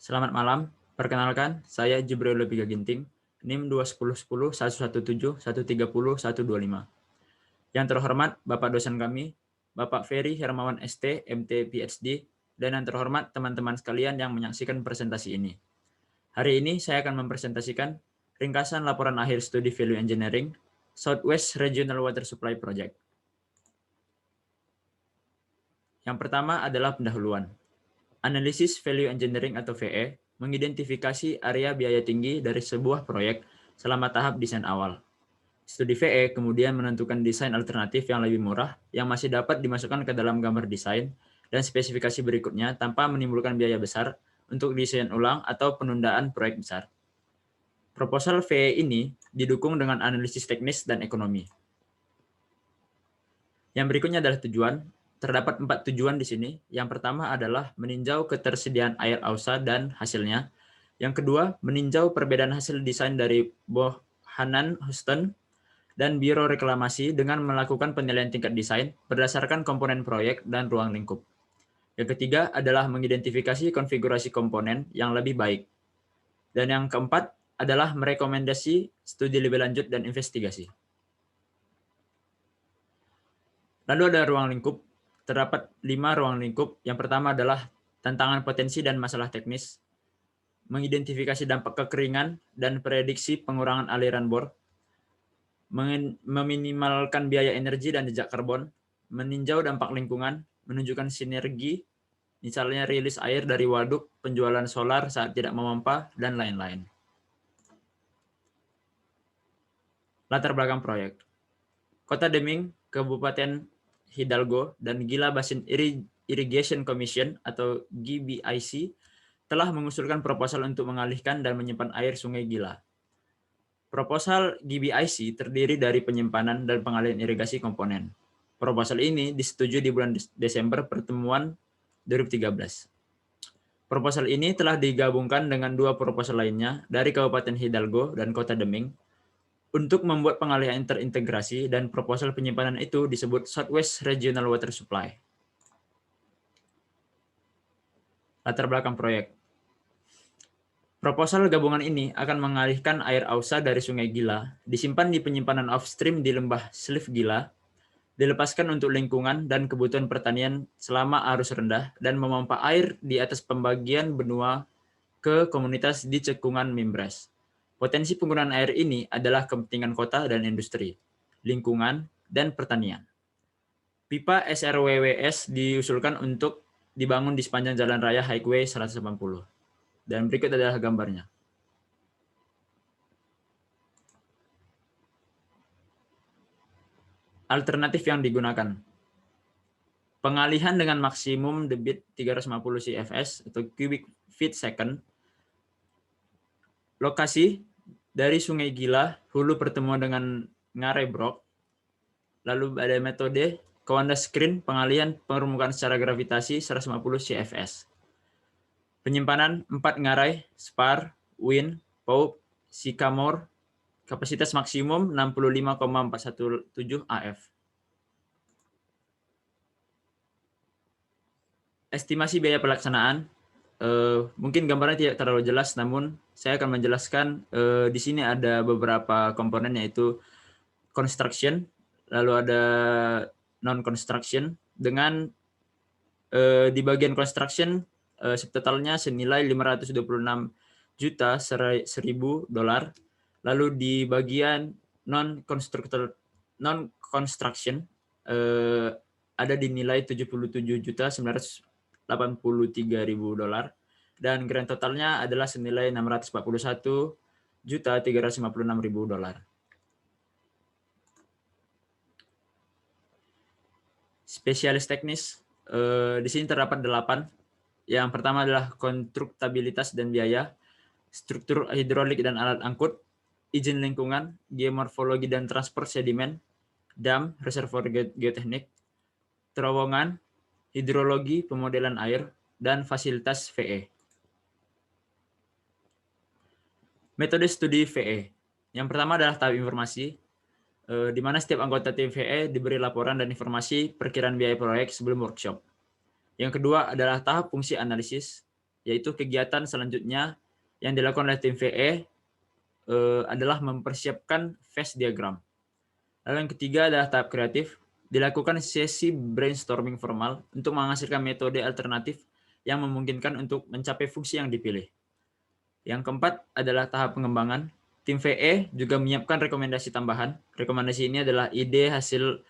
Selamat malam, perkenalkan saya Jibril Lebih Ginting, NIM 21010 117 130 125. Yang terhormat Bapak dosen kami, Bapak Ferry Hermawan ST, MT PhD, dan yang terhormat teman-teman sekalian yang menyaksikan presentasi ini. Hari ini saya akan mempresentasikan ringkasan laporan akhir studi Value Engineering Southwest Regional Water Supply Project. Yang pertama adalah pendahuluan. Analisis Value Engineering atau VE mengidentifikasi area biaya tinggi dari sebuah proyek selama tahap desain awal. Studi VE kemudian menentukan desain alternatif yang lebih murah yang masih dapat dimasukkan ke dalam gambar desain dan spesifikasi berikutnya tanpa menimbulkan biaya besar untuk desain ulang atau penundaan proyek besar. Proposal VE ini didukung dengan analisis teknis dan ekonomi. Yang berikutnya adalah tujuan. Terdapat 4 tujuan di sini. Yang pertama adalah meninjau ketersediaan air AUSA dan hasilnya. Yang kedua, meninjau perbedaan hasil desain dari Bohannan Houston dan Biro Reklamasi dengan melakukan penilaian tingkat desain berdasarkan komponen proyek dan ruang lingkup. Yang ketiga adalah mengidentifikasi konfigurasi komponen yang lebih baik. Dan yang keempat adalah merekomendasi studi lebih lanjut dan investigasi. Lalu ada ruang lingkup. Terdapat 5 ruang lingkup. Yang pertama adalah tantangan potensi dan masalah teknis, mengidentifikasi dampak kekeringan dan prediksi pengurangan aliran bor, meminimalkan biaya energi dan jejak karbon, meninjau dampak lingkungan, menunjukkan sinergi, misalnya rilis air dari waduk, penjualan solar saat tidak memompa, dan lain-lain. Latar belakang proyek. Kota Deming, Kabupaten Hidalgo, dan Gila Basin Irrigation Commission atau GBIC telah mengusulkan proposal untuk mengalihkan dan menyimpan air Sungai Gila. Proposal GBIC terdiri dari penyimpanan dan pengalihan irigasi komponen. Proposal ini disetujui di bulan Desember pertemuan 2013. Proposal ini telah digabungkan dengan 2 proposal lainnya dari Kabupaten Hidalgo dan Kota Deming untuk membuat pengalihan terintegrasi, dan proposal penyimpanan itu disebut Southwest Regional Water Supply. Latar belakang proyek. Proposal gabungan ini akan mengalihkan air AUSA dari Sungai Gila, disimpan di penyimpanan offstream di lembah Sliv Gila, dilepaskan untuk lingkungan dan kebutuhan pertanian selama arus rendah, dan memompa air di atas pembagian benua ke komunitas di cekungan Mimbres. Potensi penggunaan air ini adalah kepentingan kota dan industri, lingkungan, dan pertanian. Pipa SRWWS diusulkan untuk dibangun di sepanjang Jalan Raya Highway 180. Dan berikut adalah gambarnya. Alternatif yang digunakan. Pengalihan dengan maksimum debit 350 CFS atau cubic feet second. Lokasi dari Sungai Gila, hulu pertemuan dengan Ngarai Brok. Lalu ada metode Kawanda Screen, pengalihan permukaan secara gravitasi 150 CFS. Penyimpanan 4 ngarai, spar, win, paup, sycamore, kapasitas maksimum 65,417 AF. Estimasi biaya pelaksanaan. Mungkin gambarnya tidak terlalu jelas, namun saya akan menjelaskan. Di sini ada beberapa komponen, yaitu construction, lalu ada non-construction. Dengan di bagian construction subtotalnya senilai 526 juta 1.000 dolar. Lalu di bagian non-construction ada dinilai 77 juta 983.000 dolar, dan grand totalnya adalah senilai 641 juta 356.000 dolar. Spesialis teknis di sini terdapat 8. Yang pertama adalah konstruktabilitas dan biaya, struktur hidrolik dan alat angkut, izin lingkungan, geomorfologi dan transport sedimen, dam, reservoir geoteknik, terowongan, hidrologi, pemodelan air, dan fasilitas VE. Metode studi VE. Yang pertama adalah tahap informasi, di mana setiap anggota tim VE diberi laporan dan informasi perkiraan biaya proyek sebelum workshop. Yang kedua adalah tahap fungsi analisis. yaitu kegiatan selanjutnya yang dilakukan oleh tim VE adalah mempersiapkan phase diagram. Lalu yang ketiga adalah tahap kreatif, dilakukan sesi brainstorming formal untuk menghasilkan metode alternatif yang memungkinkan untuk mencapai fungsi yang dipilih. Yang keempat adalah tahap pengembangan. Tim VE juga menyiapkan rekomendasi tambahan. Rekomendasi ini adalah ide hasil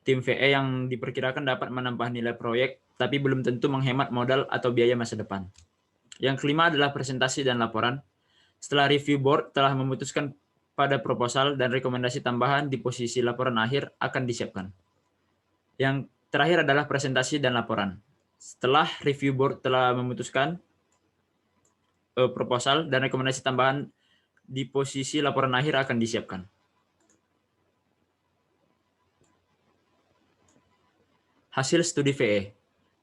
tim VE yang diperkirakan dapat menambah nilai proyek, tapi belum tentu menghemat modal atau biaya masa depan. Yang kelima adalah presentasi dan laporan. Setelah review board telah memutuskan pada proposal dan rekomendasi tambahan di posisi laporan akhir akan disiapkan. Yang terakhir adalah presentasi dan laporan. Setelah review board telah memutuskan proposal dan rekomendasi tambahan di posisi laporan akhir akan disiapkan. Hasil studi VE.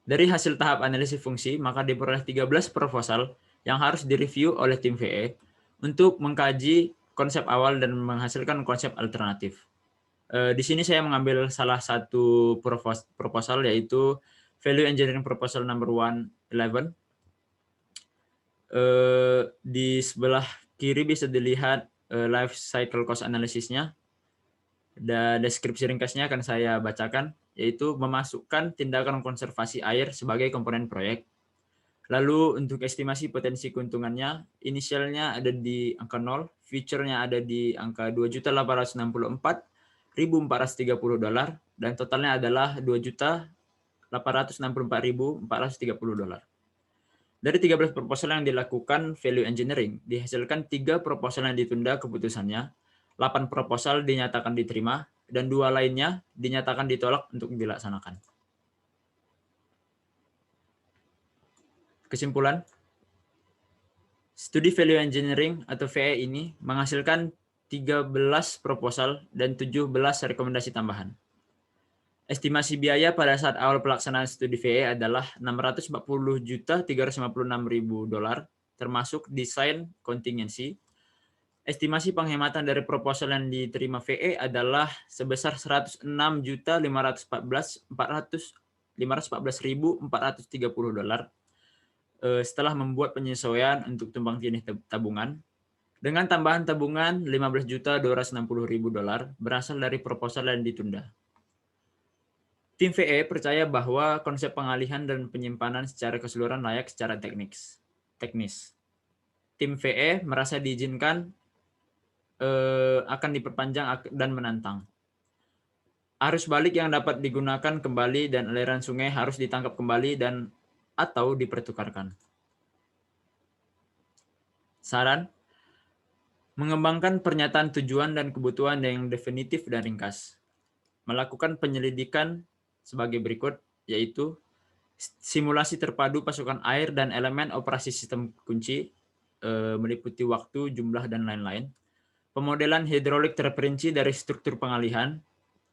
Dari hasil tahap analisis fungsi, maka diperoleh 13 proposal yang harus direview oleh tim VE untuk mengkaji konsep awal dan menghasilkan konsep alternatif. Di sini saya mengambil salah satu proposal, yaitu Value Engineering Proposal number 111. Di sebelah kiri bisa dilihat life cycle cost analysisnya, dan deskripsi ringkasnya akan saya bacakan, yaitu memasukkan tindakan konservasi air sebagai komponen proyek. Lalu untuk estimasi potensi keuntungannya, inisialnya ada di angka 0, future-nya ada di angka $2.864.430, dan totalnya adalah $2.864.430. Dari 13 proposal yang dilakukan value engineering, dihasilkan 3 proposal yang ditunda keputusannya, 8 proposal dinyatakan diterima, dan 2 lainnya dinyatakan ditolak untuk dilaksanakan. Kesimpulan, studi value engineering atau VE ini menghasilkan 13 proposal dan 17 rekomendasi tambahan. Estimasi biaya pada saat awal pelaksanaan studi VE adalah $640.356.000, termasuk desain kontingensi. Estimasi penghematan dari proposal yang diterima VE adalah sebesar $106.514.430 setelah membuat penyesuaian untuk tumpang tindih tabungan. Dengan tambahan tabungan $15.260.000 berasal dari proposal yang ditunda. Tim VE percaya bahwa konsep pengalihan dan penyimpanan secara keseluruhan layak secara teknis. Tim VE merasa diizinkan akan diperpanjang dan menantang. Arus balik yang dapat digunakan kembali dan aliran sungai harus ditangkap kembali dan atau dipertukarkan. Saran, mengembangkan pernyataan tujuan dan kebutuhan yang definitif dan ringkas. Melakukan penyelidikan sebagai berikut, yaitu simulasi terpadu pasukan air dan elemen operasi sistem kunci, meliputi waktu, jumlah, dan lain-lain. Pemodelan hidrolik terperinci dari struktur pengalihan.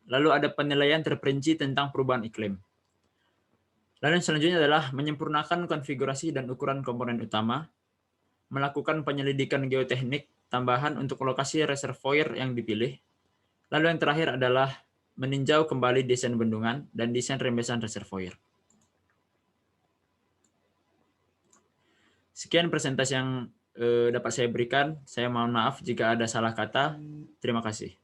Lalu ada penilaian terperinci tentang perubahan iklim. Lalu yang selanjutnya adalah menyempurnakan konfigurasi dan ukuran komponen utama, melakukan penyelidikan geoteknik tambahan untuk lokasi reservoir yang dipilih. Lalu yang terakhir adalah meninjau kembali desain bendungan dan desain rembesan reservoir. Sekian presentasi yang dapat saya berikan. Saya mohon maaf jika ada salah kata. Terima kasih.